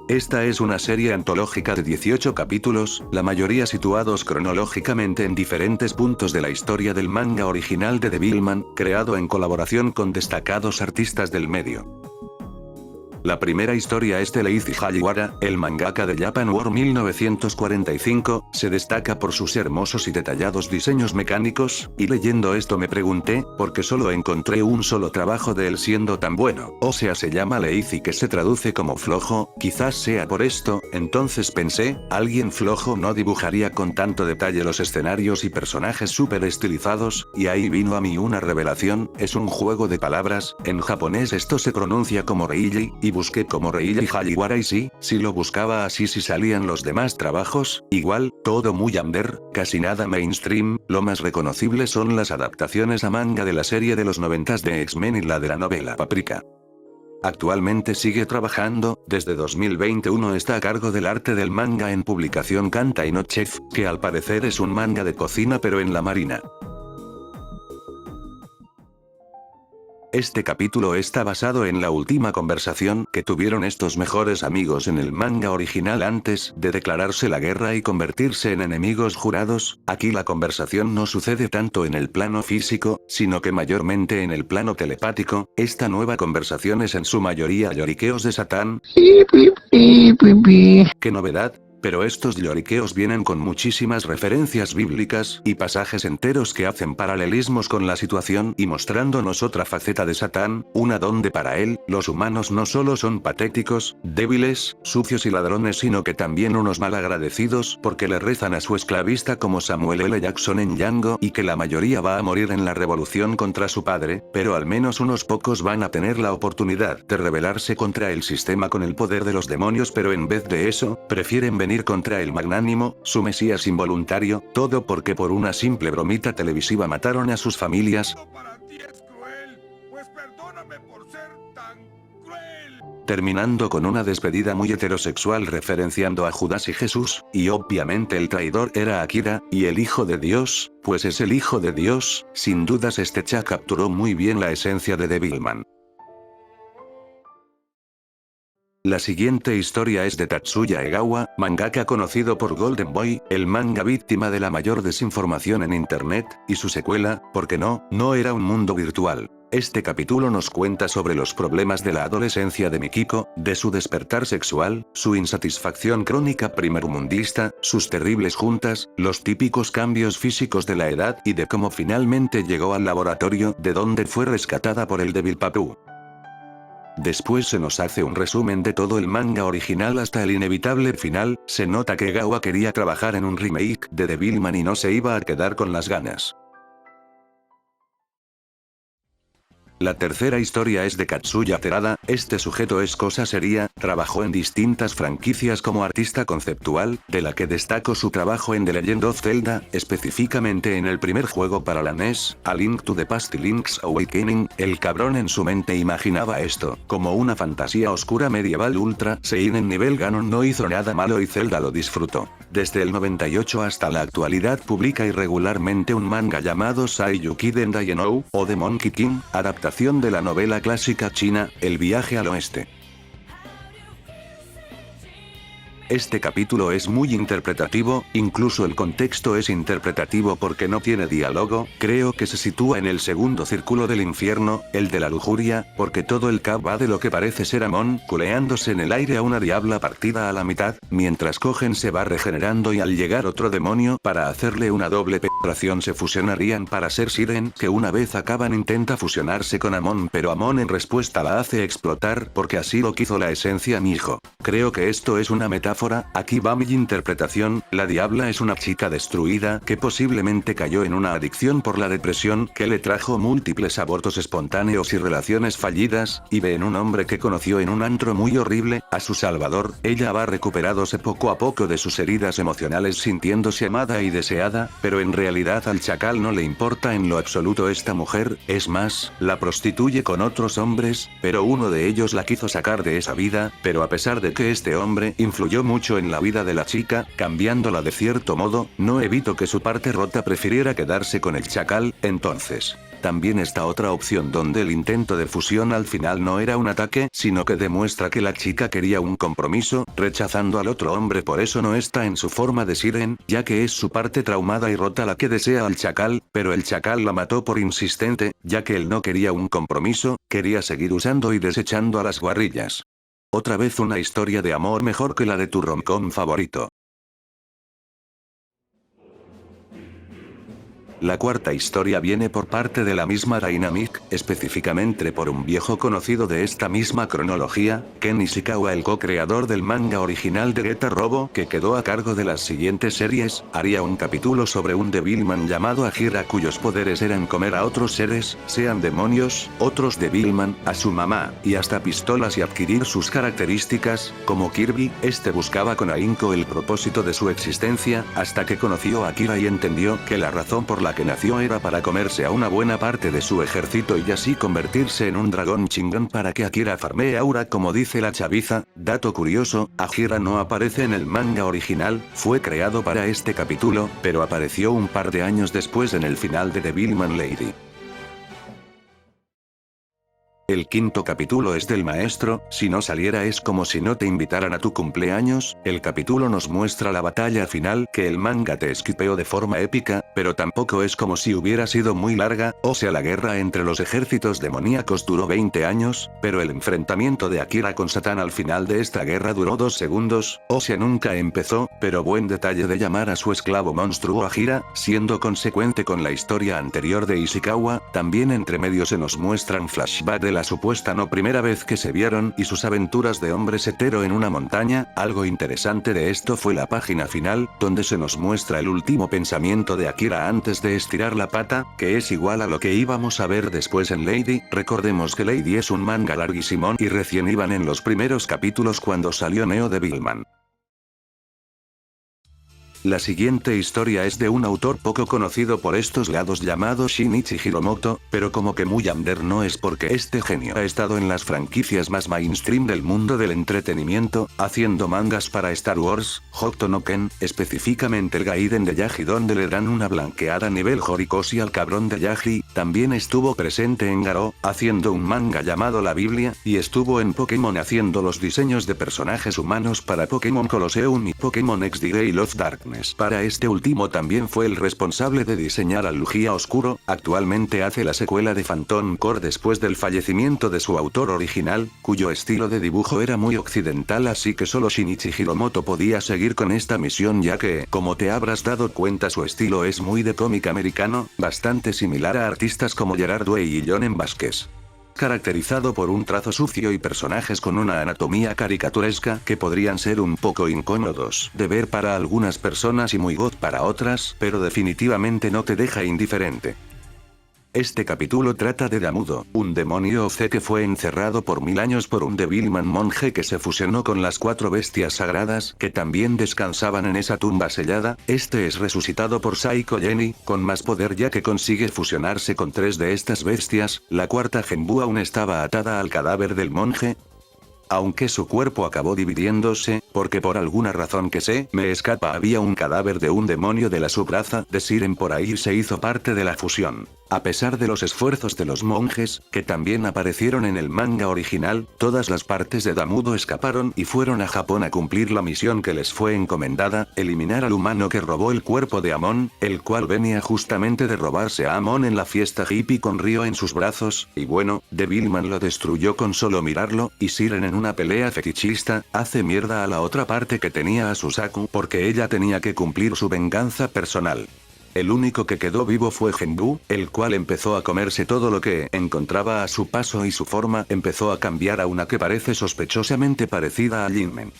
Esta es una serie antológica de 18 capítulos, la mayoría situados cronológicamente en diferentes puntos de la historia del manga original de Devilman, creado en colaboración con destacados artistas del medio. La primera historia es de Leiji Hagiwara, el mangaka de Japan War 1945, se destaca por sus hermosos y detallados diseños mecánicos, y leyendo esto me pregunté, ¿por qué solo encontré un solo trabajo de él siendo tan bueno? O sea, se llama Leiji, que se traduce como flojo, quizás sea por esto. Entonces pensé, alguien flojo no dibujaría con tanto detalle los escenarios y personajes súper estilizados, y ahí vino a mí una revelación, es un juego de palabras, en japonés esto se pronuncia como Reiji, y busqué como Reiji Hagiwara y sí, si lo buscaba así sí salían los demás trabajos, igual, todo muy under, casi nada mainstream, lo más reconocible son las adaptaciones a manga de la serie de los 90s de X-Men y la de la novela Paprika. Actualmente sigue trabajando, desde 2021 está a cargo del arte del manga en publicación Kantai no Chef, que al parecer es un manga de cocina pero en la marina. Este capítulo está basado en la última conversación que tuvieron estos mejores amigos en el manga original antes de declararse la guerra y convertirse en enemigos jurados. Aquí la conversación no sucede tanto en el plano físico, sino que mayormente en el plano telepático. Esta nueva conversación es en su mayoría lloriqueos de Satán. ¡Qué novedad! Pero estos lloriqueos vienen con muchísimas referencias bíblicas y pasajes enteros que hacen paralelismos con la situación y mostrándonos otra faceta de Satán, una donde para él, los humanos no solo son patéticos, débiles, sucios y ladrones, sino que también unos malagradecidos porque le rezan a su esclavista como Samuel L. Jackson en Django, y que la mayoría va a morir en la revolución contra su padre, pero al menos unos pocos van a tener la oportunidad de rebelarse contra el sistema con el poder de los demonios, pero en vez de eso, prefieren venir contra el magnánimo, su mesías involuntario, todo porque por una simple bromita televisiva mataron a sus familias. Terminando con una despedida muy heterosexual referenciando a Judas y Jesús, y obviamente el traidor era Akira, y el hijo de Dios, pues es el hijo de Dios. Sin dudas este cha capturó muy bien la esencia de Devilman. La siguiente historia es de Tatsuya Egawa, mangaka conocido por Golden Boy, el manga víctima de la mayor desinformación en internet, y su secuela, porque no era un mundo virtual. Este capítulo nos cuenta sobre los problemas de la adolescencia de Mikiko, de su despertar sexual, su insatisfacción crónica primermundista, sus terribles juntas, los típicos cambios físicos de la edad y de cómo finalmente llegó al laboratorio, de donde fue rescatada por el Devil Papu. Después se nos hace un resumen de todo el manga original hasta el inevitable final. Se nota que Egawa quería trabajar en un remake de Devilman y no se iba a quedar con las ganas. La tercera historia es de Katsuya Terada, este sujeto es cosa seria, trabajó en distintas franquicias como artista conceptual, de la que destaco su trabajo en The Legend of Zelda, específicamente en el primer juego para la NES, A Link to the Past y Link's Awakening. El cabrón en su mente imaginaba esto, como una fantasía oscura medieval ultra seinen nivel Ganon. No hizo nada malo y Zelda lo disfrutó. Desde el 98 hasta la actualidad publica irregularmente un manga llamado Saiyuki Dendai-no, o The Monkey King, adaptación de la novela clásica china, El viaje al oeste. Este capítulo es muy interpretativo, incluso el contexto es interpretativo porque no tiene diálogo. Creo que se sitúa en el segundo círculo del infierno, el de la lujuria, porque todo el cap va de lo que parece ser Amon, culeándose en el aire a una diabla partida a la mitad, mientras Kogen se va regenerando y al llegar otro demonio para hacerle una doble penetración se fusionarían para ser Siren, que una vez acaban intenta fusionarse con Amon, pero Amon en respuesta la hace explotar porque así lo quiso la esencia mi hijo. Creo que esto es una metáfora. Aquí va mi interpretación, la diabla es una chica destruida que posiblemente cayó en una adicción por la depresión que le trajo múltiples abortos espontáneos y relaciones fallidas, y ve en un hombre que conoció en un antro muy horrible, a su salvador. Ella va recuperándose poco a poco de sus heridas emocionales sintiéndose amada y deseada, pero en realidad al chacal no le importa en lo absoluto esta mujer, es más, la prostituye con otros hombres, pero uno de ellos la quiso sacar de esa vida, pero a pesar de que este hombre influyó mucho en la vida de la chica, cambiándola de cierto modo, no evitó que su parte rota prefiriera quedarse con el chacal. Entonces, también está otra opción donde el intento de fusión al final no era un ataque, sino que demuestra que la chica quería un compromiso, rechazando al otro hombre, por eso no está en su forma de Siren, ya que es su parte traumada y rota la que desea al chacal, pero el chacal la mató por insistente, ya que él no quería un compromiso, quería seguir usando y desechando a las guarrillas. Otra vez una historia de amor mejor que la de tu romcom favorito. La cuarta historia viene por parte de la misma Dynamic, específicamente por un viejo conocido de esta misma cronología, Ken Ishikawa, el co-creador del manga original de Getter Robo, que quedó a cargo de las siguientes series. Haría un capítulo sobre un Devilman llamado Akira cuyos poderes eran comer a otros seres, sean demonios, otros Devilman, a su mamá, y hasta pistolas y adquirir sus características, como Kirby. Este buscaba con ahínco el propósito de su existencia, hasta que conoció a Akira y entendió que la razón por la que nació era para comerse a una buena parte de su ejército y así convertirse en un dragón chingón para que Akira farmee aura, como dice la chaviza. Dato curioso, Akira no aparece en el manga original, fue creado para este capítulo, pero apareció un par de años después en el final de Devilman Lady. El quinto capítulo es del maestro, si no saliera es como si no te invitaran a tu cumpleaños. El capítulo nos muestra la batalla final que el manga te esquipeó de forma épica, pero tampoco es como si hubiera sido muy larga, o sea la guerra entre los ejércitos demoníacos duró 20 años, pero el enfrentamiento de Akira con Satán al final de esta guerra duró 2 segundos, o sea nunca empezó, pero buen detalle de llamar a su esclavo monstruo Akira, siendo consecuente con la historia anterior de Ishikawa. También entre medio se nos muestran flashbacks de la supuesta no primera vez que se vieron y sus aventuras de hombres hetero en una montaña. Algo interesante de esto fue la página final, donde se nos muestra el último pensamiento de Akira antes de estirar la pata, que es igual a lo que íbamos a ver después en Lady. Recordemos que Lady es un manga larguísimo y recién iban en los primeros capítulos cuando salió Neo Devilman. La siguiente historia es de un autor poco conocido por estos lados llamado Shinichi Hiromoto, pero como que muy under no es porque este genio ha estado en las franquicias más mainstream del mundo del entretenimiento, haciendo mangas para Star Wars, Hokuto no Ken, específicamente el Gaiden de Yagi donde le dan una blanqueada nivel Horikoshi al cabrón de Yagi. También estuvo presente en Garou, haciendo un manga llamado La Biblia, y estuvo en Pokémon haciendo los diseños de personajes humanos para Pokémon Colosseum y Pokémon XD y Love Darkness. Para este último también fue el responsable de diseñar al Lugia Oscuro. Actualmente hace la secuela de Phantom Core después del fallecimiento de su autor original, cuyo estilo de dibujo era muy occidental, así que solo Shinichi Hiromoto podía seguir con esta misión ya que, como te habrás dado cuenta, su estilo es muy de cómic americano, bastante similar a artistas como Gerard Way y Jonen Vázquez. Caracterizado por un trazo sucio y personajes con una anatomía caricaturesca que podrían ser un poco incómodos de ver para algunas personas y muy god para otras, pero definitivamente no te deja indiferente. Este capítulo trata de Damudo, un demonio OC que fue encerrado por 1000 años por un Devilman monje que se fusionó con las 4 bestias sagradas que también descansaban en esa tumba sellada. Este es resucitado por Saiko Jenny, con más poder ya que consigue fusionarse con 3 de estas bestias. La cuarta Genbu aún estaba atada al cadáver del monje, aunque su cuerpo acabó dividiéndose, porque por alguna razón que se me escapa había un cadáver de un demonio de la subraza de Siren por ahí y se hizo parte de la fusión. A pesar de los esfuerzos de los monjes, que también aparecieron en el manga original, todas las partes de Damudo escaparon y fueron a Japón a cumplir la misión que les fue encomendada, eliminar al humano que robó el cuerpo de Amon, el cual venía justamente de robarse a Amon en la fiesta hippie con Ryo en sus brazos, y bueno, Devilman lo destruyó con solo mirarlo, y Siren en una pelea fetichista, hace mierda a la otra parte que tenía a Susaku porque ella tenía que cumplir su venganza personal. El único que quedó vivo fue Genbu, el cual empezó a comerse todo lo que encontraba a su paso y su forma empezó a cambiar a una que parece sospechosamente parecida a Jinmen.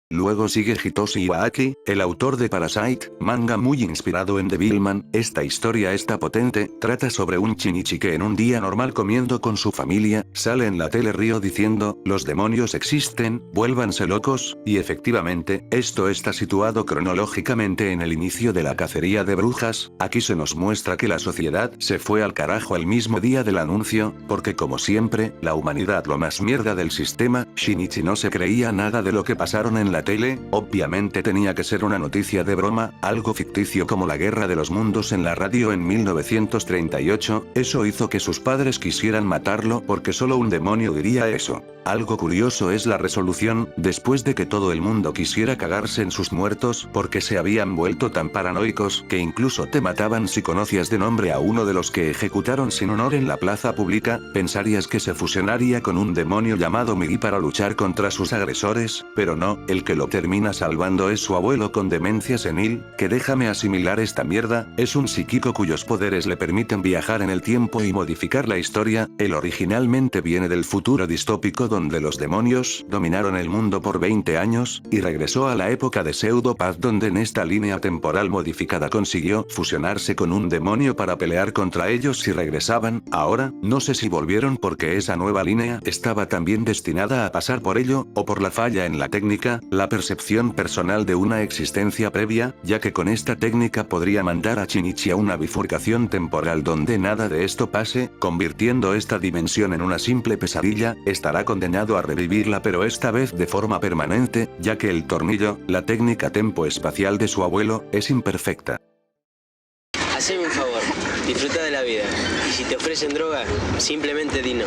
Luego sigue Hitoshi Iwaaki, el autor de Parasite, manga muy inspirado en Devilman. Esta historia está potente, trata sobre un Shinichi que en un día normal comiendo con su familia, sale en la tele Ryo diciendo, los demonios existen, vuélvanse locos, y efectivamente, esto está situado cronológicamente en el inicio de la cacería de brujas. Aquí se nos muestra que la sociedad se fue al carajo el mismo día del anuncio, porque como siempre, la humanidad lo más mierda del sistema. Shinichi no se creía nada de lo que pasaron en la la tele, obviamente tenía que ser una noticia de broma, algo ficticio como la Guerra de los Mundos en la radio en 1938, eso hizo que sus padres quisieran matarlo porque solo un demonio diría eso. Algo curioso es la resolución, después de que todo el mundo quisiera cagarse en sus muertos porque se habían vuelto tan paranoicos que incluso te mataban si conocías de nombre a uno de los que ejecutaron sin honor en la plaza pública, pensarías que se fusionaría con un demonio llamado Migi para luchar contra sus agresores, pero no, el que lo termina salvando es su abuelo con demencia senil, que déjame asimilar esta mierda, es un psíquico cuyos poderes le permiten viajar en el tiempo y modificar la historia, él originalmente viene del futuro distópico donde los demonios dominaron el mundo por 20 años, y regresó a la época de Pseudopaz donde en esta línea temporal modificada consiguió fusionarse con un demonio para pelear contra ellos si regresaban, ahora, no sé si volvieron porque esa nueva línea estaba también destinada a pasar por ello, o por la falla en la técnica, la percepción personal de una existencia previa, ya que con esta técnica podría mandar a Shinichi a una bifurcación temporal donde nada de esto pase, convirtiendo esta dimensión en una simple pesadilla, estará condenado a revivirla pero esta vez de forma permanente, ya que el tornillo, la técnica tempo espacial de su abuelo, es imperfecta. Haceme un favor, disfruta de la vida, y si te ofrecen droga, simplemente di no.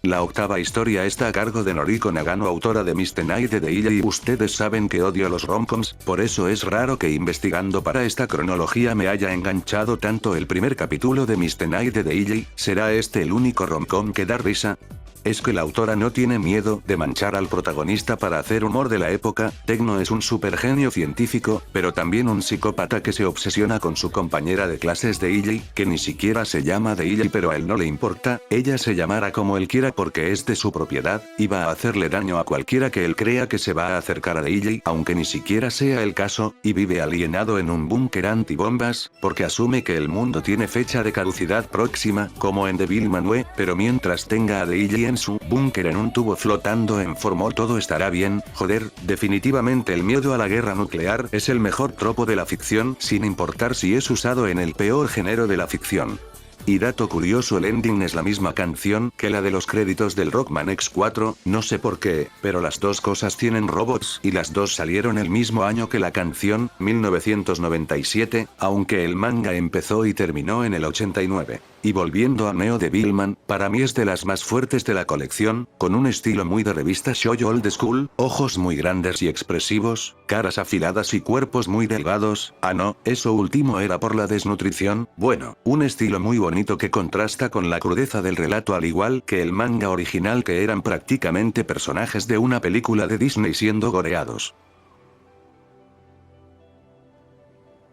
La octava historia está a cargo de Noriko Nagano, autora de Mr. Night de Deille, y ustedes saben que odio los romcoms, por eso es raro que investigando para esta cronología me haya enganchado tanto el primer capítulo de Mr. Night de Deille. ¿Será este el único romcom que da risa? Es que la autora no tiene miedo de manchar al protagonista para hacer humor de la época. Tecno es un supergenio científico, pero también un psicópata que se obsesiona con su compañera de clases de Deille, que ni siquiera se llama Deille pero a él no le importa, ella se llamará como él quiera porque es de su propiedad, y va a hacerle daño a cualquiera que él crea que se va a acercar a Deille, aunque ni siquiera sea el caso, y vive alienado en un búnker antibombas, porque asume que el mundo tiene fecha de caducidad próxima, como en Devilman Ue, pero mientras tenga a Deille en su búnker en un tubo flotando en formol todo estará bien. Joder, definitivamente el miedo a la guerra nuclear es el mejor tropo de la ficción, sin importar si es usado en el peor género de la ficción. Y dato curioso, el ending es la misma canción que la de los créditos del Rockman X4, no sé por qué, pero las dos cosas tienen robots y las dos salieron el mismo año que la canción, 1997, aunque el manga empezó y terminó en el 89. Y volviendo a Neo Devilman, para mí es de las más fuertes de la colección, con un estilo muy de revista shoujo old school, ojos muy grandes y expresivos, caras afiladas y cuerpos muy delgados. Ah no, eso último era por la desnutrición. Bueno, un estilo muy bonito que contrasta con la crudeza del relato al igual que el manga original, que eran prácticamente personajes de una película de Disney siendo goreados.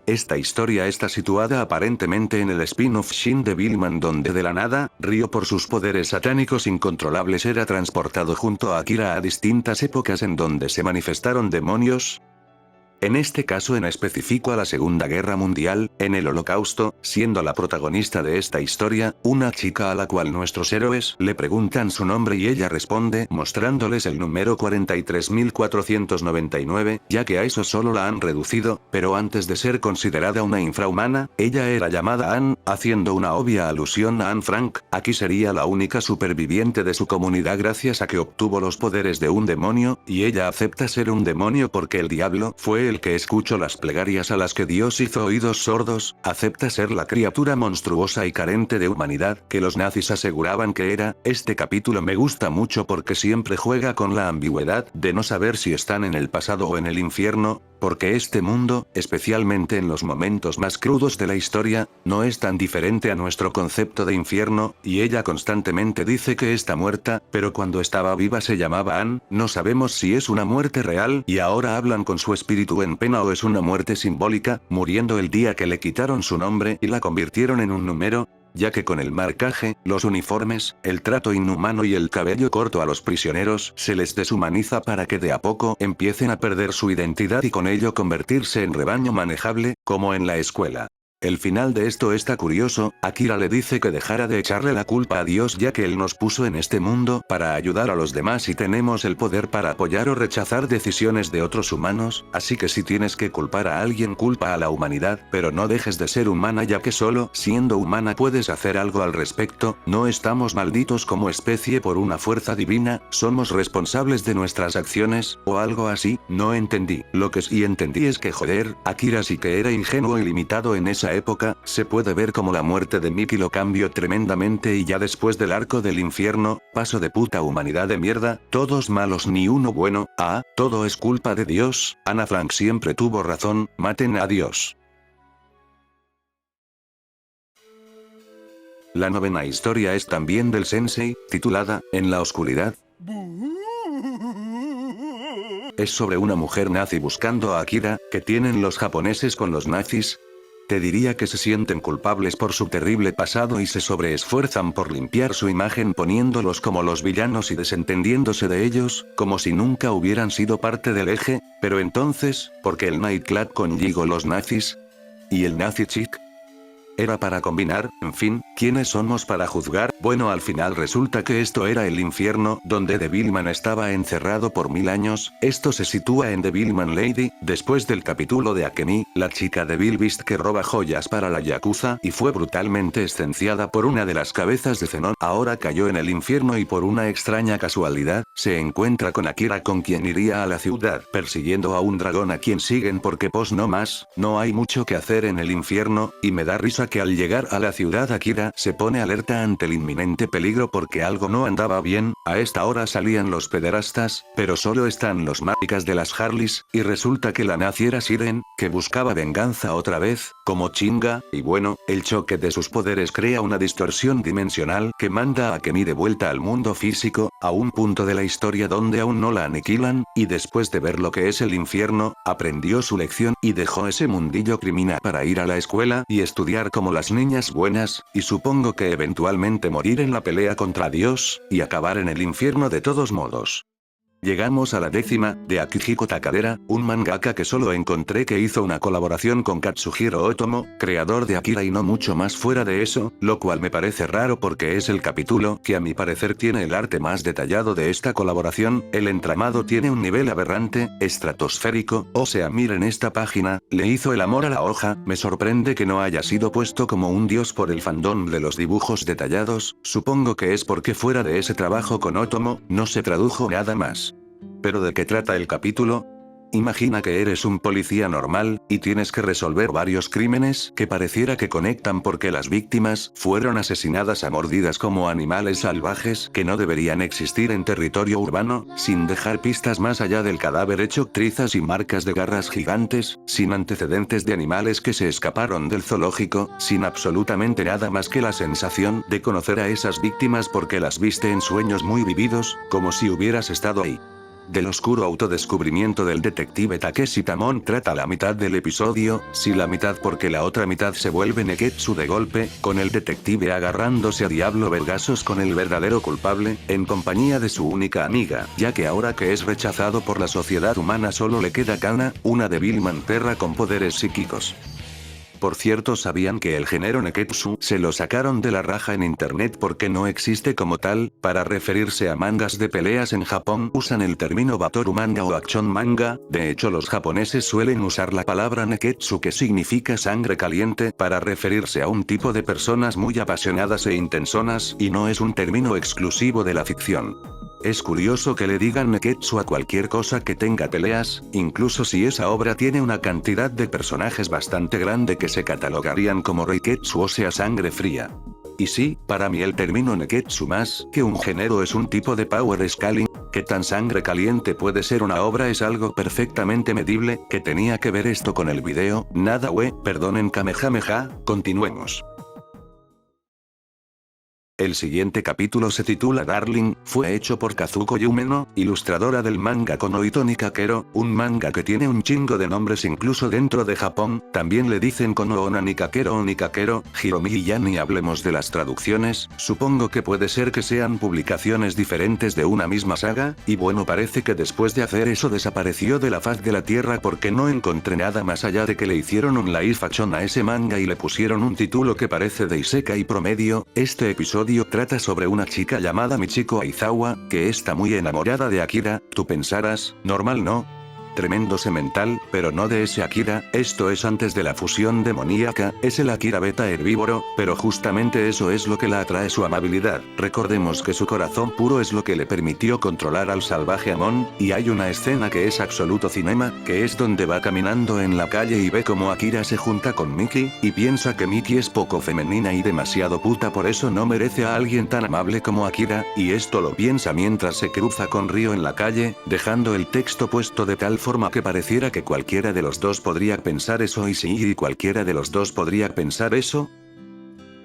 Esta historia está situada aparentemente en el spin-off Shin Devilman, donde de la nada, Ryo por sus poderes satánicos incontrolables era transportado junto a Akira a distintas épocas en donde se manifestaron demonios. En este caso en específico a la Segunda Guerra Mundial, en el Holocausto, siendo la protagonista de esta historia, una chica a la cual nuestros héroes le preguntan su nombre y ella responde mostrándoles el número 43.499, ya que a eso solo la han reducido, pero antes de ser considerada una infrahumana, ella era llamada Anne, haciendo una obvia alusión a Anne Frank. Aquí sería la única superviviente de su comunidad gracias a que obtuvo los poderes de un demonio, y ella acepta ser un demonio porque el diablo fue el que escuchó las plegarias a las que Dios hizo oídos sordos, acepta ser la criatura monstruosa y carente de humanidad que los nazis aseguraban que era. Este capítulo me gusta mucho porque siempre juega con la ambigüedad de no saber si están en el pasado o en el infierno, porque este mundo, especialmente en los momentos más crudos de la historia, no es tan diferente a nuestro concepto de infierno, y ella constantemente dice que está muerta, pero cuando estaba viva se llamaba Anne. No sabemos si es una muerte real y ahora hablan con su espíritu en pena o es una muerte simbólica, muriendo el día que le quitaron su nombre y la convirtieron en un número, ya que con el marcaje, los uniformes, el trato inhumano y el cabello corto a los prisioneros se les deshumaniza para que de a poco empiecen a perder su identidad y con ello convertirse en rebaño manejable, como en la escuela. El final de esto está curioso. Akira le dice que dejara de echarle la culpa a Dios ya que él nos puso en este mundo para ayudar a los demás y tenemos el poder para apoyar o rechazar decisiones de otros humanos, así que si tienes que culpar a alguien culpa a la humanidad, pero no dejes de ser humana ya que solo siendo humana puedes hacer algo al respecto, no estamos malditos como especie por una fuerza divina, somos responsables de nuestras acciones, o algo así, no entendí. Lo que sí entendí es que joder, Akira sí que era ingenuo y limitado en esa época, se puede ver como la muerte de Mickey lo cambió tremendamente y ya después del arco del infierno, paso de puta humanidad de mierda, todos malos ni uno bueno, todo es culpa de Dios, Ana Frank siempre tuvo razón, maten a Dios. La novena historia es también del sensei, titulada, En la oscuridad. Es sobre una mujer nazi buscando a Akira, que tienen los japoneses con los nazis. Te diría que se sienten culpables por su terrible pasado y se sobreesfuerzan por limpiar su imagen poniéndolos como los villanos y desentendiéndose de ellos, como si nunca hubieran sido parte del eje, pero entonces, ¿por qué el Nightclub conllevó los nazis? ¿Y el Nazi Chick? Era para combinar, en fin, ¿quiénes somos para juzgar? Bueno, al final resulta que esto era el infierno, donde Devilman estaba encerrado por 1000 años, esto se sitúa en Devilman Lady, después del capítulo de Akemi, la chica Devil Beast que roba joyas para la Yakuza y fue brutalmente escenciada por una de las cabezas de Zenon, ahora cayó en el infierno y por una extraña casualidad, se encuentra con Akira con quien iría a la ciudad persiguiendo a un dragón a quien siguen porque pues no más, no hay mucho que hacer en el infierno, y me da risa que al llegar a la ciudad Akira se pone alerta ante el inminente peligro porque algo no andaba bien, a esta hora salían los pederastas, pero solo están los maricas de las Harleys, y resulta que la nazi era Siren, que buscaba venganza otra vez, como chinga, y bueno, el choque de sus poderes crea una distorsión dimensional que manda a Akemi de vuelta al mundo físico, a un punto de la historia donde aún no la aniquilan, y después de ver lo que es el infierno, aprendió su lección y dejó ese mundillo criminal para ir a la escuela y estudiar como las niñas buenas, y supongo que eventualmente morir en la pelea contra Dios, y acabar en el infierno de todos modos. Llegamos a la 10ª, de Akihiko Takadera, un mangaka que solo encontré que hizo una colaboración con Katsuhiro Otomo, creador de Akira y no mucho más fuera de eso, lo cual me parece raro porque es el capítulo que a mi parecer tiene el arte más detallado de esta colaboración, el entramado tiene un nivel aberrante, estratosférico, o sea miren esta página, le hizo el amor a la hoja, me sorprende que no haya sido puesto como un dios por el fandom de los dibujos detallados, supongo que es porque fuera de ese trabajo con Otomo, no se tradujo nada más. ¿Pero de qué trata el capítulo? Imagina que eres un policía normal, y tienes que resolver varios crímenes que pareciera que conectan porque las víctimas fueron asesinadas a mordidas como animales salvajes que no deberían existir en territorio urbano, sin dejar pistas más allá del cadáver hecho trizas y marcas de garras gigantes, sin antecedentes de animales que se escaparon del zoológico, sin absolutamente nada más que la sensación de conocer a esas víctimas porque las viste en sueños muy vividos, como si hubieras estado ahí. Del oscuro autodescubrimiento del detective Takeshi Tamon trata la mitad del episodio, si la mitad porque la otra mitad se vuelve Neketsu de golpe, con el detective agarrándose a diablo vergazos con el verdadero culpable, en compañía de su única amiga, ya que ahora que es rechazado por la sociedad humana solo le queda Kana, una Devilman perra con poderes psíquicos. Por cierto, ¿sabían que el género Neketsu se lo sacaron de la raja en internet porque no existe como tal? Para referirse a mangas de peleas en Japón usan el término Batoru manga o Action manga, de hecho los japoneses suelen usar la palabra Neketsu que significa sangre caliente para referirse a un tipo de personas muy apasionadas e intensonas y no es un término exclusivo de la ficción. Es curioso que le digan Neketsu a cualquier cosa que tenga peleas, incluso si esa obra tiene una cantidad de personajes bastante grande que se catalogarían como Reiketsu o sea sangre fría. Y sí, para mí el término Neketsu más que un género es un tipo de power scaling, que tan sangre caliente puede ser una obra es algo perfectamente medible, que tenía que ver esto con el video, nada perdonen Kamehameha, continuemos. El siguiente capítulo se titula Darling, fue hecho por Kazuko Yumeno, ilustradora del manga Konoito Nikakero, un manga que tiene un chingo de nombres incluso dentro de Japón, también le dicen Konoona Nikakero o Nikakero, Hiromi y ya ni hablemos de las traducciones, supongo que puede ser que sean publicaciones diferentes de una misma saga, y bueno parece que después de hacer eso desapareció de la faz de la tierra porque no encontré nada más allá de que le hicieron un live action a ese manga y le pusieron un título que parece de isekai promedio. Este episodio trata sobre una chica llamada Michiko Aizawa, que está muy enamorada de Akira. Tú pensarás, normal ¿no? Tremendo semental, pero no de ese Akira, esto es antes de la fusión demoníaca, es el Akira beta herbívoro, pero justamente eso es lo que la atrae, su amabilidad. Recordemos que su corazón puro es lo que le permitió controlar al salvaje Amon, y hay una escena que es absoluto cinema, que es donde va caminando en la calle y ve como Akira se junta con Miki, y piensa que Miki es poco femenina y demasiado puta, por eso no merece a alguien tan amable como Akira, y esto lo piensa mientras se cruza con Ryo en la calle, dejando el texto puesto de tal forma que pareciera que cualquiera de los dos podría pensar eso, y si cualquiera de los dos podría pensar eso,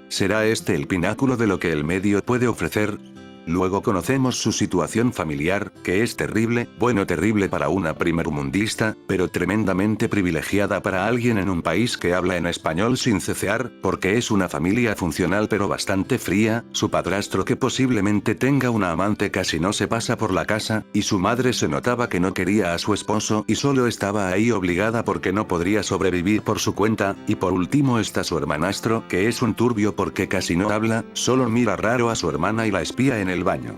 ¿será este el pináculo de lo que el medio puede ofrecer? Luego conocemos su situación familiar, que es terrible, bueno terrible para una primermundista, pero tremendamente privilegiada para alguien en un país que habla en español sin cecear, porque es una familia funcional pero bastante fría, su padrastro que posiblemente tenga una amante casi no se pasa por la casa, y su madre se notaba que no quería a su esposo y solo estaba ahí obligada porque no podría sobrevivir por su cuenta, y por último está su hermanastro, que es un turbio porque casi no habla, solo mira raro a su hermana y la espía en el baño.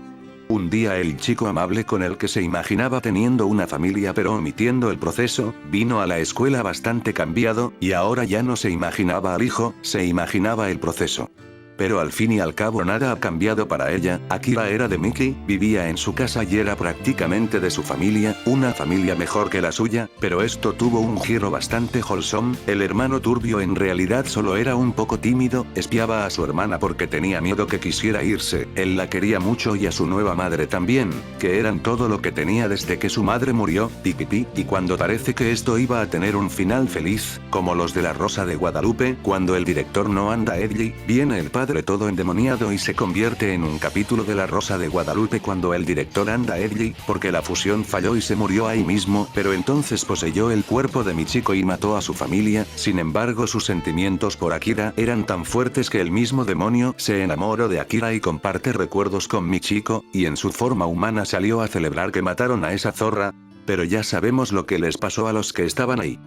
Un día el chico amable con el que se imaginaba teniendo una familia pero omitiendo el proceso, vino a la escuela bastante cambiado, y ahora ya no se imaginaba al hijo, se imaginaba el proceso. Pero al fin y al cabo nada ha cambiado para ella. Akira era de Miki, vivía en su casa y era prácticamente de su familia, una familia mejor que la suya, pero esto tuvo un giro bastante wholesome. El hermano turbio en realidad solo era un poco tímido, espiaba a su hermana porque tenía miedo que quisiera irse, él la quería mucho y a su nueva madre también, que eran todo lo que tenía desde que su madre murió, pipipi, y cuando parece que esto iba a tener un final feliz, como los de La Rosa de Guadalupe, cuando el director no anda Edgy, viene el padre todo endemoniado y se convierte en un capítulo de La Rosa de Guadalupe cuando el director anda Edgy, porque la fusión falló y se murió ahí mismo, pero entonces poseyó el cuerpo de Michiko y mató a su familia. Sin embargo sus sentimientos por Akira eran tan fuertes que el mismo demonio se enamoró de Akira y comparte recuerdos con Michiko, y en su forma humana salió a celebrar que mataron a esa zorra, pero ya sabemos lo que les pasó a los que estaban ahí.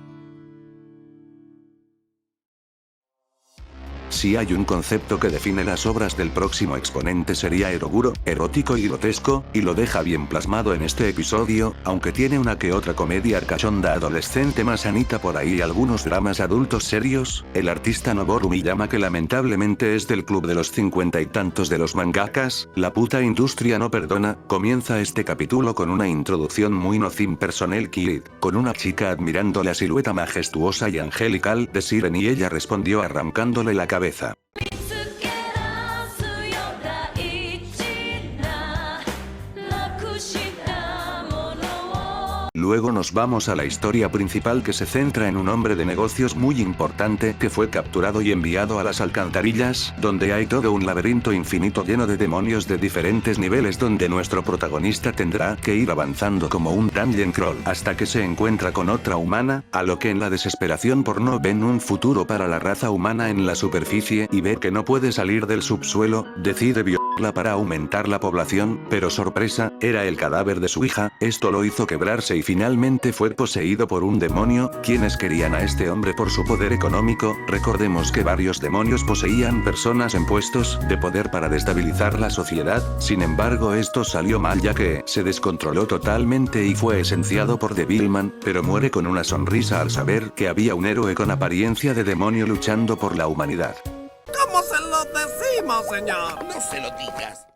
Si hay un concepto que define las obras del próximo exponente sería eroguro, erótico y grotesco, y lo deja bien plasmado en este episodio, aunque tiene una que otra comedia cachonda adolescente más sanita por ahí y algunos dramas adultos serios. El artista Noboru Miyama, que lamentablemente es del club de los 50 y tantos de los mangakas, la puta industria no perdona, comienza este capítulo con una introducción muy nocin personnel kid, con una chica admirando la silueta majestuosa y angelical de Siren y ella respondió arrancándole la cabeza. Luego nos vamos a la historia principal, que se centra en un hombre de negocios muy importante que fue capturado y enviado a las alcantarillas, donde hay todo un laberinto infinito lleno de demonios de diferentes niveles donde nuestro protagonista tendrá que ir avanzando como un dungeon crawl hasta que se encuentra con otra humana, a lo que en la desesperación por no ven un futuro para la raza humana en la superficie y ve que no puede salir del subsuelo, decide violarla para aumentar la población, pero sorpresa, era el cadáver de su hija. Esto lo hizo quebrarse y finalmente fue poseído por un demonio, quienes querían a este hombre por su poder económico. Recordemos que varios demonios poseían personas en puestos de poder para destabilizar la sociedad, sin embargo esto salió mal ya que se descontroló totalmente y fue esenciado por Devilman, pero muere con una sonrisa al saber que había un héroe con apariencia de demonio luchando por la humanidad. ¿Cómo se lo decimos, señor? No se lo digas.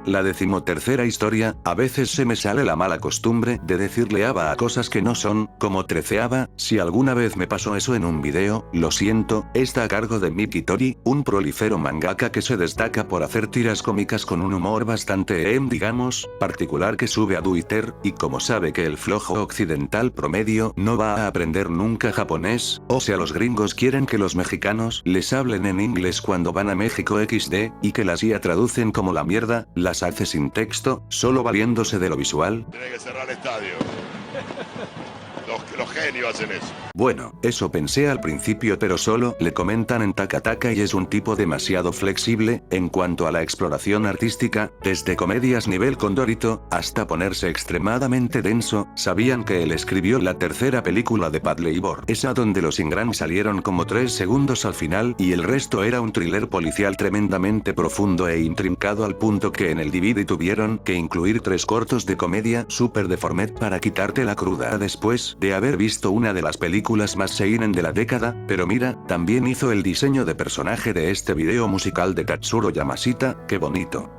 La 13ª historia, a veces se me sale la mala costumbre de decirle aba a cosas que no son, como 13ava, si alguna vez me pasó eso en un video, lo siento, está a cargo de Miki Tori, un prolífero mangaka que se destaca por hacer tiras cómicas con un humor bastante digamos, particular que sube a Twitter, y como sabe que el flojo occidental promedio no va a aprender nunca japonés, o sea los gringos quieren que los mexicanos les hablen en inglés cuando van a México XD, y que las IA traducen como la mierda, las hace sin texto, solo valiéndose de lo visual. Tiene que cerrar el estadio. Los genios hacen eso. Bueno, eso pensé al principio, pero solo le comentan en Taka Taka y es un tipo demasiado flexible en cuanto a la exploración artística, desde comedias nivel Condorito hasta ponerse extremadamente denso. ¿Sabían que él escribió la tercera película de Paddle esa donde los Ingram salieron como 3 segundos al final y el resto era un thriller policial tremendamente profundo e intrincado al punto que en el DVD tuvieron que incluir 3 cortos de comedia super deformed para quitarte la cruda después de haber visto una de las películas más seinen de la década? Pero mira, también hizo el diseño de personaje de este video musical de Katsuro Yamashita, qué bonito.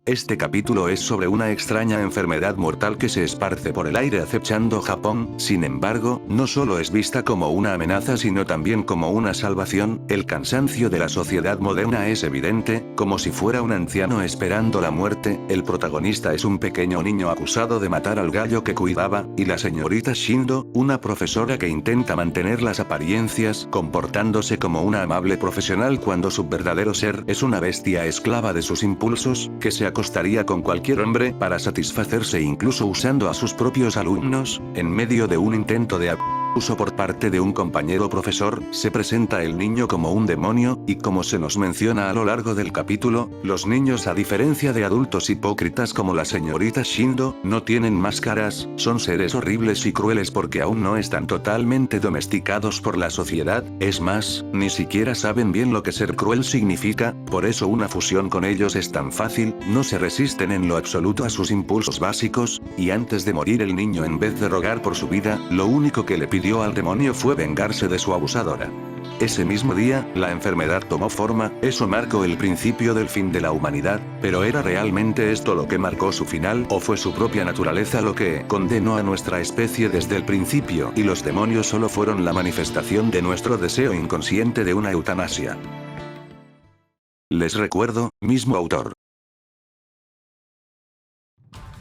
Este capítulo es sobre una extraña enfermedad mortal que se esparce por el aire acechando Japón, sin embargo, no solo es vista como una amenaza sino también como una salvación. El cansancio de la sociedad moderna es evidente, como si fuera un anciano esperando la muerte. El protagonista es un pequeño niño acusado de matar al gallo que cuidaba, y la señorita Shindo, una profesora que intenta mantener las apariencias, comportándose como una amable profesional cuando su verdadero ser es una bestia esclava de sus impulsos, que se acostaría con cualquier hombre para satisfacerse incluso usando a sus propios alumnos. En medio de un intento de abuso por parte de un compañero profesor, se presenta el niño como un demonio, y como se nos menciona a lo largo del capítulo, los niños a diferencia de adultos hipócritas como la señorita Shindo, no tienen máscaras, son seres horribles y crueles porque aún no están totalmente domesticados por la sociedad, es más, ni siquiera saben bien lo que ser cruel significa, por eso una fusión con ellos es tan fácil, no se resisten en lo absoluto a sus impulsos básicos, y antes de morir el niño en vez de rogar por su vida, lo único que le pidió al demonio fue vengarse de su abusadora. Ese mismo día, la enfermedad tomó forma, eso marcó el principio del fin de la humanidad, pero ¿era realmente esto lo que marcó su final o fue su propia naturaleza lo que condenó a nuestra especie desde el principio y los demonios solo fueron la manifestación de nuestro deseo inconsciente de una eutanasia? Les recuerdo, mismo autor.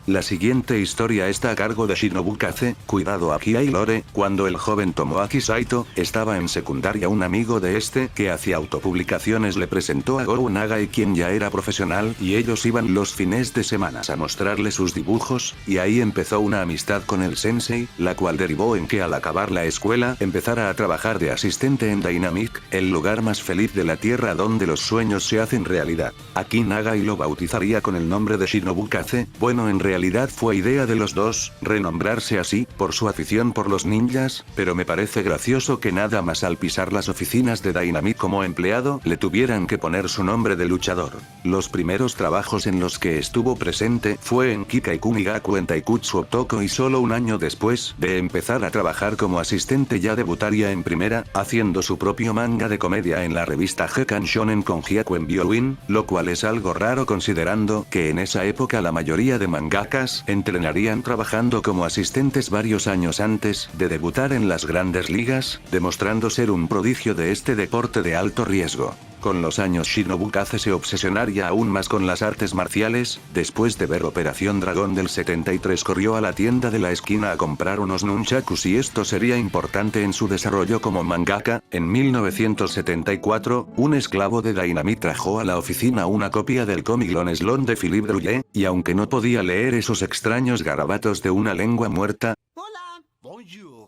La siguiente historia está a cargo de Shinobu Kase. Cuidado aquí hay lore. Cuando el joven Tomoaki Saito estaba en secundaria, un amigo de este que hacía autopublicaciones le presentó a Gou Nagai, quien ya era profesional, y ellos iban los fines de semana a mostrarle sus dibujos, y ahí empezó una amistad con el sensei, la cual derivó en que al acabar la escuela empezara a trabajar de asistente en Dynamic, el lugar más feliz de la tierra donde los sueños se hacen realidad. Aquí Nagai lo bautizaría con el nombre de Shinobu Kase. Bueno, en realidad fue idea de los dos, renombrarse así, por su afición por los ninjas, pero me parece gracioso que nada más al pisar las oficinas de Dynamic como empleado, le tuvieran que poner su nombre de luchador. Los primeros trabajos en los que estuvo presente fue en Kikai Kunigaku en Taikutsu Otoko, y solo un año después de empezar a trabajar como asistente ya debutaría en primera, haciendo su propio manga de comedia en la revista Gekkan Shonen con Hyaku en Biowin, lo cual es algo raro considerando que en esa época la mayoría de mangakas entrenarían trabajando como asistentes varios años antes de debutar en las grandes ligas, demostrando ser un prodigio de este deporte de alto riesgo. Con los años Shinobu Kase se obsesionaría aún más con las artes marciales. Después de ver Operación Dragón del 73 corrió a la tienda de la esquina a comprar unos nunchakus, y esto sería importante en su desarrollo como mangaka. En 1974, un esclavo de Dynamite trajo a la oficina una copia del cómic Lone Slone de Philippe Drouillet, y aunque no podía leer esos extraños garabatos de una lengua muerta,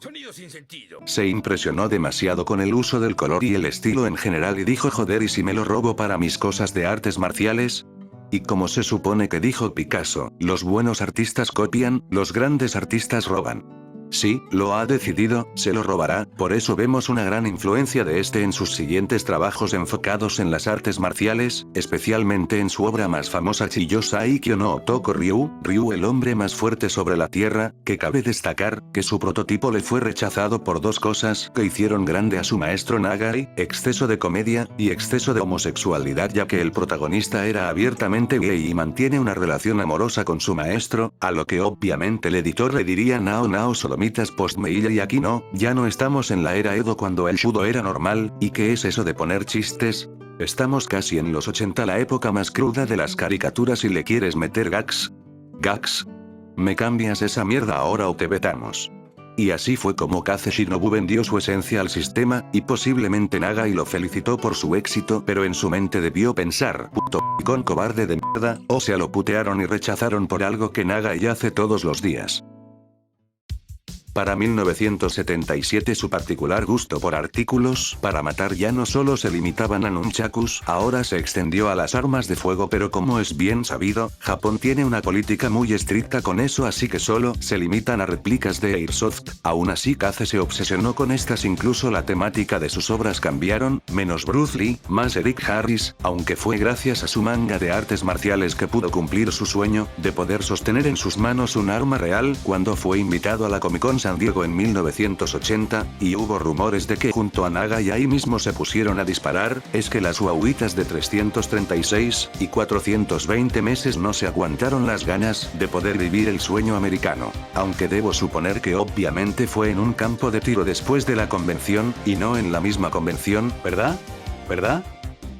Sonido sin sentido. se impresionó demasiado con el uso del color y el estilo en general y dijo: joder, ¿y si me lo robo para mis cosas de artes marciales? Y como se supone que dijo Picasso, los buenos artistas copian, los grandes artistas roban. Sí, lo ha decidido, se lo robará, por eso vemos una gran influencia de este en sus siguientes trabajos enfocados en las artes marciales, especialmente en su obra más famosa Chiyosai Kyo no Otoko Ryu, Ryu el hombre más fuerte sobre la tierra, que cabe destacar, que su prototipo le fue rechazado por dos cosas que hicieron grande a su maestro Nagai, exceso de comedia, y exceso de homosexualidad ya que el protagonista era abiertamente gay y mantiene una relación amorosa con su maestro, a lo que obviamente el editor le diría Nao Nao Solomitas post Meiji y aquí no, ya no estamos en la era Edo cuando el judo era normal, ¿y qué es eso de poner chistes? Estamos casi en los 80, la época más cruda de las caricaturas y le quieres meter gags. ¿Gags? ¿Me cambias esa mierda ahora o te vetamos? Y así fue como Kaze Shinobu vendió su esencia al sistema, y posiblemente Nagai lo felicitó por su éxito, pero en su mente debió pensar, puto con cobarde de mierda, o sea lo putearon y rechazaron por algo que Nagai hace todos los días. Para 1977 su particular gusto por artículos para matar ya no solo se limitaban a nunchakus, ahora se extendió a las armas de fuego, pero como es bien sabido, Japón tiene una política muy estricta con eso, así que solo se limitan a réplicas de Airsoft. Aún así Kaze se obsesionó con estas, incluso la temática de sus obras cambiaron, menos Bruce Lee, más Eric Harris, aunque fue gracias a su manga de artes marciales que pudo cumplir su sueño, de poder sostener en sus manos un arma real, cuando fue invitado a la Comic Con San Diego en 1980, y hubo rumores de que junto a Nagai ahí mismo se pusieron a disparar, es que las guaguitas de 336 y 420 meses no se aguantaron las ganas de poder vivir el sueño americano, aunque debo suponer que obviamente fue en un campo de tiro después de la convención, y no en la misma convención, ¿verdad? ¿Verdad?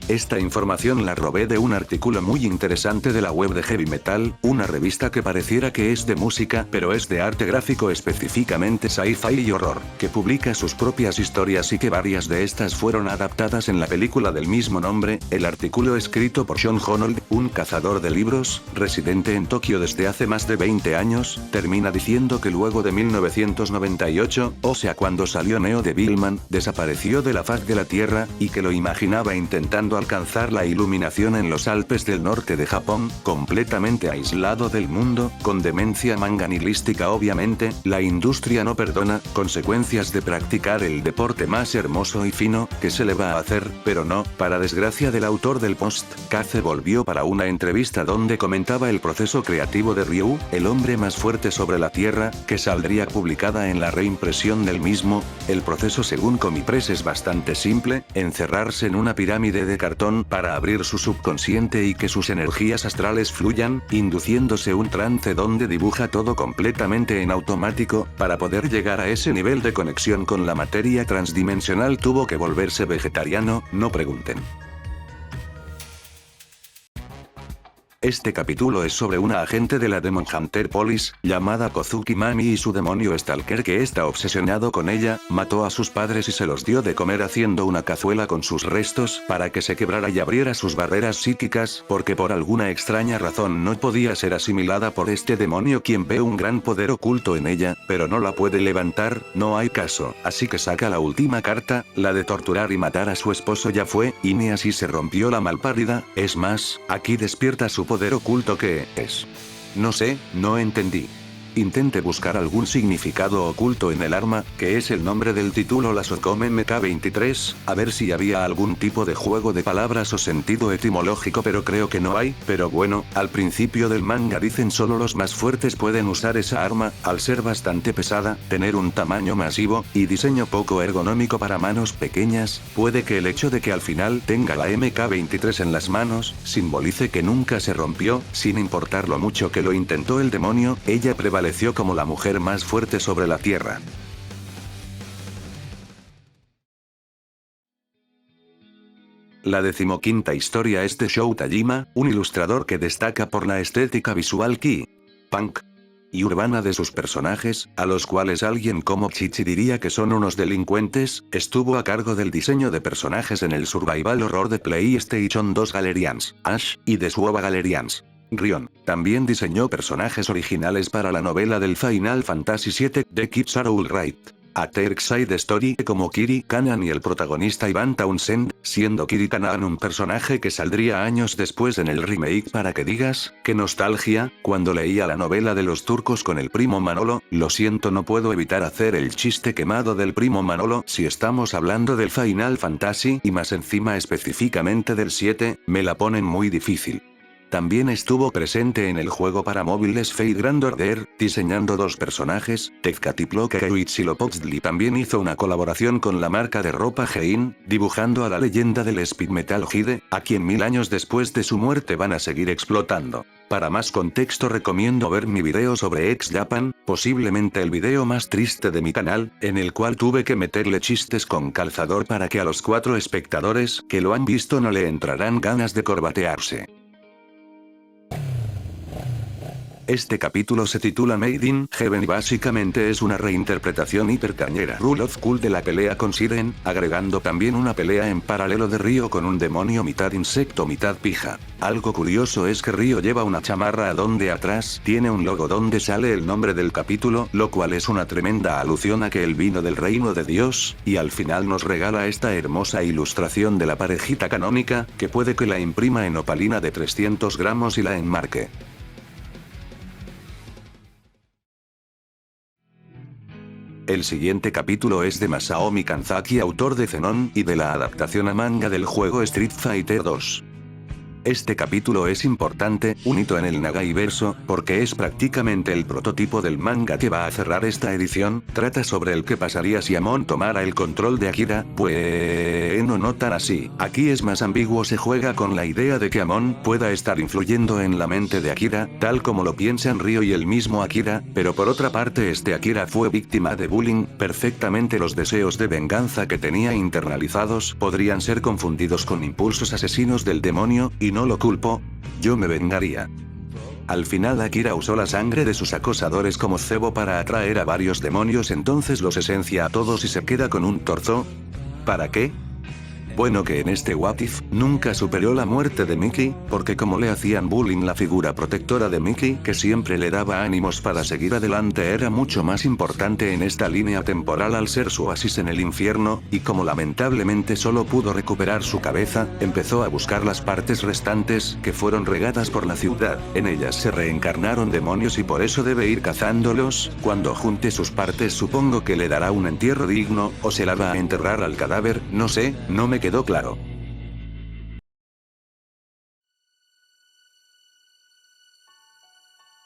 Esta información la robé de un artículo muy interesante de la web de Heavy Metal, una revista que pareciera que es de música, pero es de arte gráfico, específicamente sci-fi y horror, que publica sus propias historias y que varias de estas fueron adaptadas en la película del mismo nombre. El artículo escrito por Sean Honold, un cazador de libros, residente en Tokio desde hace más de 20 años, termina diciendo que luego de 1998, o sea cuando salió Neo Devilman, desapareció de la faz de la Tierra, y que lo imaginaba intentando alcanzar la iluminación en los Alpes del norte de Japón, completamente aislado del mundo, con demencia manganilística. Obviamente, la industria no perdona, consecuencias de practicar el deporte más hermoso y fino, que se le va a hacer, pero no, para desgracia del autor del post, Kaze volvió para una entrevista donde comentaba el proceso creativo de Ryu, el hombre más fuerte sobre la Tierra, que saldría publicada en la reimpresión del mismo. El proceso según Comipress es bastante simple, encerrarse en una pirámide de cartón para abrir su subconsciente y que sus energías astrales fluyan, induciéndose un trance donde dibuja todo completamente en automático. Para poder llegar a ese nivel de conexión con la materia transdimensional tuvo que volverse vegetariano, no pregunten. Este capítulo es sobre una agente de la Demon Hunter Police, llamada Kozuki Mami, y su demonio Stalker que está obsesionado con ella, mató a sus padres y se los dio de comer haciendo una cazuela con sus restos para que se quebrara y abriera sus barreras psíquicas, porque por alguna extraña razón no podía ser asimilada por este demonio, quien ve un gran poder oculto en ella, pero no la puede levantar. No hay caso, así que saca la última carta, la de torturar y matar a su esposo. Ya fue, y ni así se rompió la malpárida. Es más, aquí despierta su poder oculto. ¿Qué es? No sé, no entendí. Intente buscar algún significado oculto en el arma, que es el nombre del título, la Socom MK23, a ver si había algún tipo de juego de palabras o sentido etimológico, pero creo que no hay. Pero bueno, al principio del manga dicen solo los más fuertes pueden usar esa arma, al ser bastante pesada, tener un tamaño masivo, y diseño poco ergonómico para manos pequeñas, puede que el hecho de que al final tenga la MK23 en las manos, simbolice que nunca se rompió, sin importar lo mucho que lo intentó el demonio, ella prevaleció como la mujer más fuerte sobre la Tierra. La 15ª historia es de Shou Tajima, un ilustrador que destaca por la estética visual punk y urbana de sus personajes, a los cuales alguien como Chichi diría que son unos delincuentes. Estuvo a cargo del diseño de personajes en el survival horror de PlayStation 2 Galerians, Ash, y de Suoba Galerians, Rion. También diseñó personajes originales para la novela del Final Fantasy VII, The Kids Are Alright. A Dark Side Story como Kiri Kanan y el protagonista Ivan Townsend, siendo Kiri Kanan un personaje que saldría años después en el remake para que digas, qué nostalgia, cuando leía la novela de los turcos con el primo Manolo, lo siento no puedo evitar hacer el chiste quemado del primo Manolo si estamos hablando del Final Fantasy y más encima específicamente del 7, me la ponen muy difícil. También estuvo presente en el juego para móviles Fate Grand Order, diseñando 2 personajes, Tezcatlipoca y Huitzilopochtli. También hizo una colaboración con la marca de ropa Hein, dibujando a la leyenda del Speed Metal Hide, a quien 1000 años después de su muerte van a seguir explotando. Para más contexto recomiendo ver mi video sobre X Japan, posiblemente el video más triste de mi canal, en el cual tuve que meterle chistes con calzador para que a los 4 espectadores que lo han visto no le entrarán ganas de corbatearse. Este capítulo se titula Made in Heaven y básicamente es una reinterpretación hipercañera Rule of Cool de la pelea con Siren, agregando también una pelea en paralelo de Ryo con un demonio mitad insecto mitad pija. Algo curioso es que Ryo lleva una chamarra donde atrás tiene un logo donde sale el nombre del capítulo, lo cual es una tremenda alusión a que él vino del reino de Dios, y al final nos regala esta hermosa ilustración de la parejita canónica, que puede que la imprima en opalina de 300 gramos y la enmarque. El siguiente capítulo es de Masaomi Kanzaki, autor de Zenon y de la adaptación a manga del juego Street Fighter 2. Este capítulo es importante, un hito en el Nagaiverso, porque es prácticamente el prototipo del manga que va a cerrar esta edición. Trata sobre el que pasaría si Amon tomara el control de Akira. Bueno, no tan así. Aquí es más ambiguo, se juega con la idea de que Amon pueda estar influyendo en la mente de Akira, tal como lo piensan Ryo y el mismo Akira, pero por otra parte este Akira fue víctima de bullying. Perfectamente los deseos de venganza que tenía internalizados podrían ser confundidos con impulsos asesinos del demonio, y no lo culpo, yo me vengaría. Al final Akira usó la sangre de sus acosadores como cebo para atraer a varios demonios, entonces los esencia a todos y se queda con un torso. ¿Para qué? Bueno, que en este What If, nunca superó la muerte de Mickey, porque como le hacían bullying, la figura protectora de Mickey, que siempre le daba ánimos para seguir adelante, era mucho más importante en esta línea temporal al ser su oasis en el infierno, y como lamentablemente solo pudo recuperar su cabeza, empezó a buscar las partes restantes, que fueron regadas por la ciudad. En ellas se reencarnaron demonios y por eso debe ir cazándolos. Cuando junte sus partes supongo que le dará un entierro digno, o se la va a enterrar al cadáver, no sé, no me quedó claro.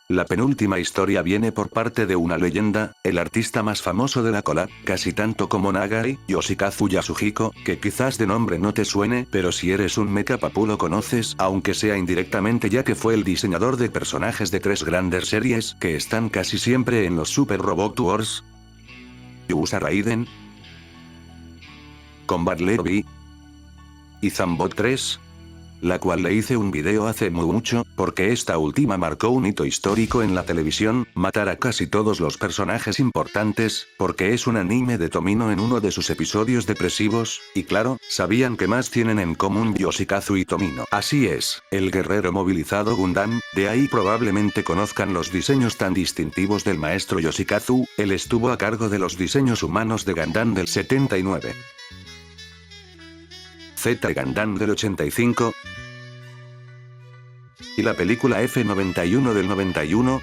La penúltima historia viene por parte de una leyenda, el artista más famoso de la collab, casi tanto como Nagai, Yoshikazu Yasuhiko, que quizás de nombre no te suene, pero si eres un mecha papu lo conoces, aunque sea indirectamente, ya que fue el diseñador de personajes de 3 grandes series, que están casi siempre en los Super Robot Wars, Yusa Raiden, Combat Levy y Zambot 3, la cual le hice un video hace mucho, porque esta última marcó un hito histórico en la televisión, matar a casi todos los personajes importantes, porque es un anime de Tomino en uno de sus episodios depresivos, y claro, sabían que más tienen en común Yoshikazu y Tomino. Así es, el guerrero movilizado Gundam, de ahí probablemente conozcan los diseños tan distintivos del maestro Yoshikazu, él estuvo a cargo de los diseños humanos de Gundam del 79. Z Gundam del 85 y la película F91 del 91,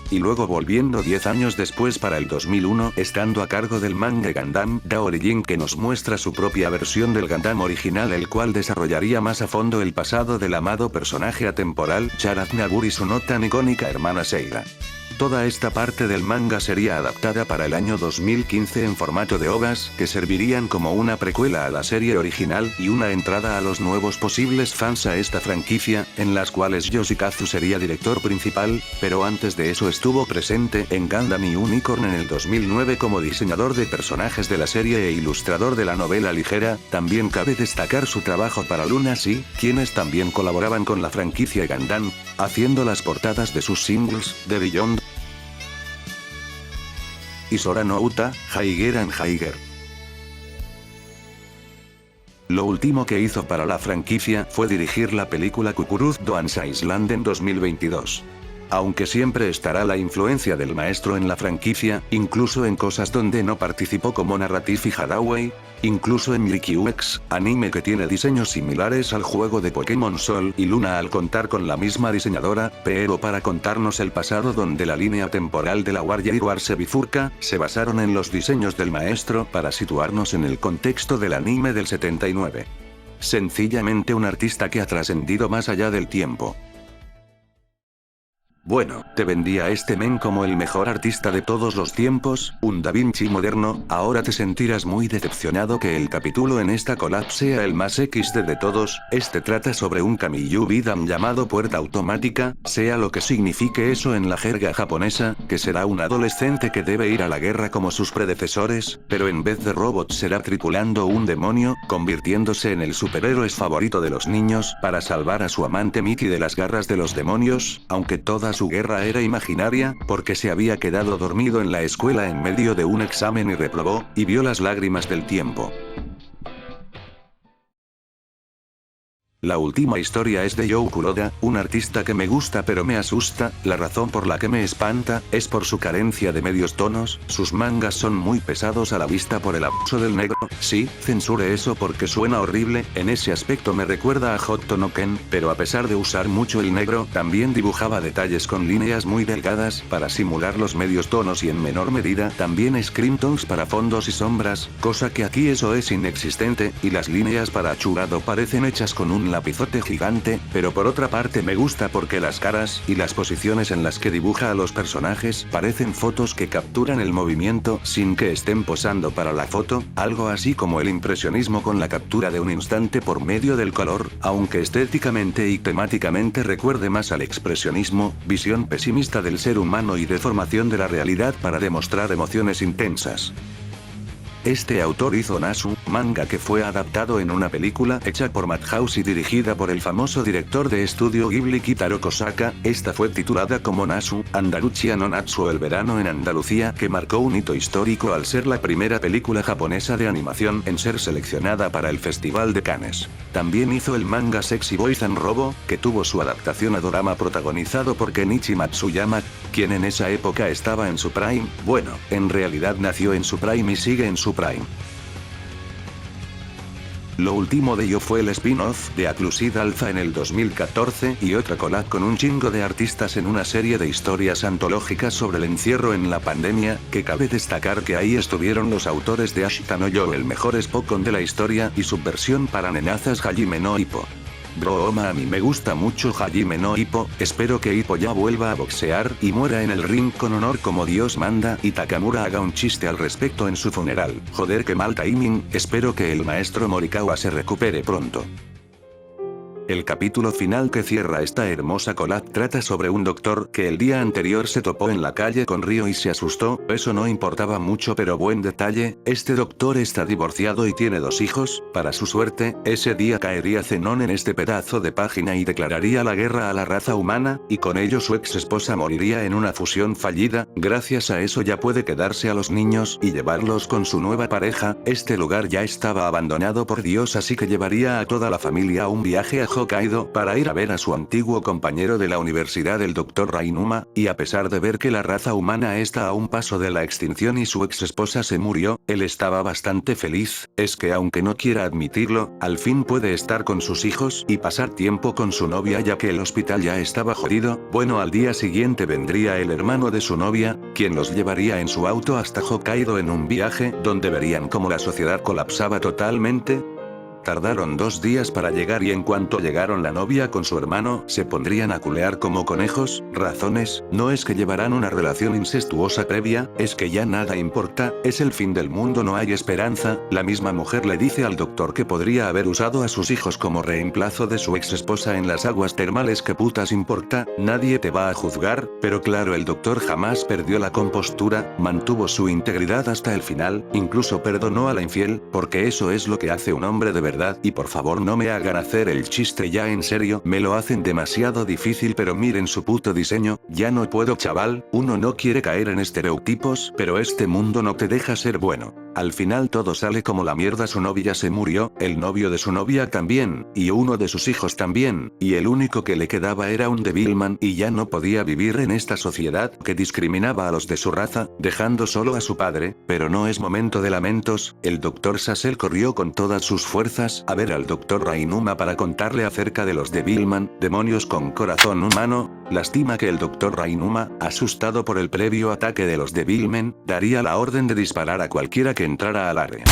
y luego volviendo 10 años después para el 2001, estando a cargo del manga Gundam The Origin, que nos muestra su propia versión del Gundam original, el cual desarrollaría más a fondo el pasado del amado personaje atemporal Charaz Nabur y su no tan icónica hermana Seira. Toda esta parte del manga sería adaptada para el año 2015 en formato de OVAs, que servirían como una precuela a la serie original y una entrada a los nuevos posibles fans a esta franquicia, en las cuales Yoshikazu sería director principal, pero antes de eso estuvo presente en Gundam y Unicorn en el 2009 como diseñador de personajes de la serie e ilustrador de la novela ligera. También cabe destacar su trabajo para Luna Sea, quienes también colaboraban con la franquicia Gundam, haciendo las portadas de sus singles, The Beyond y Sora no Uta, Haiger and Haiger. Lo último que hizo para la franquicia fue dirigir la película Kukuruz Doan's Island en 2022. aunque siempre estará la influencia del maestro en la franquicia, incluso en cosas donde no participó como Narrative y Hadaway, incluso en Mickey-X, anime que tiene diseños similares al juego de Pokémon Sol y Luna al contar con la misma diseñadora, pero para contarnos el pasado donde la línea temporal de la Warrior War se bifurca, se basaron en los diseños del maestro para situarnos en el contexto del anime del 79. Sencillamente un artista que ha trascendido más allá del tiempo. Bueno, te vendía a este men como el mejor artista de todos los tiempos, un Da Vinci moderno, ahora te sentirás muy decepcionado que el capítulo en esta collab sea el más XD de todos, este trata sobre un Kamiyu Bidam llamado puerta automática, sea lo que signifique eso en la jerga japonesa, que será un adolescente que debe ir a la guerra como sus predecesores, pero en vez de robots será tripulando un demonio, convirtiéndose en el superhéroe favorito de los niños, para salvar a su amante Mickey de las garras de los demonios, aunque toda su guerra era imaginaria, porque se había quedado dormido en la escuela en medio de un examen y reprobó, y vio las lágrimas del tiempo. La última historia es de Joe Kuroda, un artista que me gusta pero me asusta, la razón por la que me espanta, es por su carencia de medios tonos, sus mangas son muy pesados a la vista por el abuso del negro, sí, censure eso porque suena horrible, en ese aspecto me recuerda a Hokuto no Ken, pero a pesar de usar mucho el negro, también dibujaba detalles con líneas muy delgadas, para simular los medios tonos y en menor medida también screen tones para fondos y sombras, cosa que aquí eso es inexistente, y las líneas para Churado parecen hechas con un lapizote gigante, pero por otra parte me gusta porque las caras y las posiciones en las que dibuja a los personajes parecen fotos que capturan el movimiento sin que estén posando para la foto, algo así como el impresionismo con la captura de un instante por medio del color, aunque estéticamente y temáticamente recuerde más al expresionismo, visión pesimista del ser humano y deformación de la realidad para demostrar emociones intensas. Este autor hizo Nasu, manga que fue adaptado en una película hecha por Madhouse y dirigida por el famoso director de estudio Ghibli Kitaro Kosaka, esta fue titulada como Nasu, Andalucía no Natsu o El verano en Andalucía, que marcó un hito histórico al ser la primera película japonesa de animación en ser seleccionada para el Festival de Cannes. También hizo el manga Sexy Boys and Robo, que tuvo su adaptación a dorama protagonizado por Kenichi Matsuyama, quien en esa época estaba en su prime, bueno, en realidad nació en su prime y sigue en su prime. Lo último de ello fue el spin-off de Aclusid Alpha en el 2014 y otra collab con un chingo de artistas en una serie de historias antológicas sobre el encierro en la pandemia, que cabe destacar que ahí estuvieron los autores de Ashita no Yo, el mejor Spokon de la historia, y su versión para nenazas Hajime no Ippo. Broma, a mí me gusta mucho Hajime no Ippo, espero que Ippo ya vuelva a boxear y muera en el ring con honor como Dios manda, y Takamura haga un chiste al respecto en su funeral. Joder, qué mal timing, espero que el maestro Morikawa se recupere pronto. El capítulo final que cierra esta hermosa collab trata sobre un doctor que el día anterior se topó en la calle con Ryo y se asustó, eso no importaba mucho pero buen detalle, este doctor está divorciado y tiene 2 hijos, para su suerte, ese día caería Zenon en este pedazo de página y declararía la guerra a la raza humana, y con ello su ex esposa moriría en una fusión fallida, gracias a eso ya puede quedarse a los niños y llevarlos con su nueva pareja, este lugar ya estaba abandonado por Dios así que llevaría a toda la familia a un viaje a Hokkaido para ir a ver a su antiguo compañero de la universidad el Dr. Rainuma, y a pesar de ver que la raza humana está a un paso de la extinción y su ex esposa se murió, él estaba bastante feliz, es que aunque no quiera admitirlo, al fin puede estar con sus hijos y pasar tiempo con su novia ya que el hospital ya estaba jodido, bueno al día siguiente vendría el hermano de su novia, quien los llevaría en su auto hasta Hokkaido en un viaje donde verían cómo la sociedad colapsaba totalmente. Tardaron 2 días para llegar y en cuanto llegaron la novia con su hermano, se pondrían a culear como conejos, razones, no es que llevarán una relación incestuosa previa, es que ya nada importa, es el fin del mundo, no hay esperanza, la misma mujer le dice al doctor que podría haber usado a sus hijos como reemplazo de su ex esposa en las aguas termales, que putas importa, nadie te va a juzgar, pero claro el doctor jamás perdió la compostura, mantuvo su integridad hasta el final, incluso perdonó a la infiel, porque eso es lo que hace un hombre de verdad y por favor no me hagan hacer el chiste ya en serio, me lo hacen demasiado difícil pero miren su puto diseño, ya no puedo chaval, uno no quiere caer en estereotipos pero este mundo no te deja ser bueno. Al final todo sale como la mierda, su novia se murió, el novio de su novia también, y uno de sus hijos también, y el único que le quedaba era un Devilman y ya no podía vivir en esta sociedad que discriminaba a los de su raza, dejando solo a su padre, pero no es momento de lamentos, el Dr. Sassel corrió con todas sus fuerzas a ver al Dr. Rainuma para contarle acerca de los Devilman, demonios con corazón humano. Lástima que el Dr. Rainuma, asustado por el previo ataque de los Devilmen, daría la orden de disparar a cualquiera que entrara al área.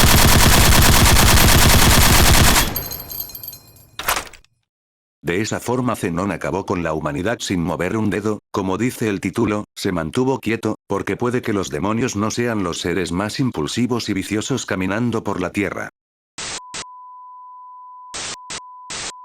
De esa forma Zenon acabó con la humanidad sin mover un dedo, como dice el título, se mantuvo quieto, porque puede que los demonios no sean los seres más impulsivos y viciosos caminando por la tierra.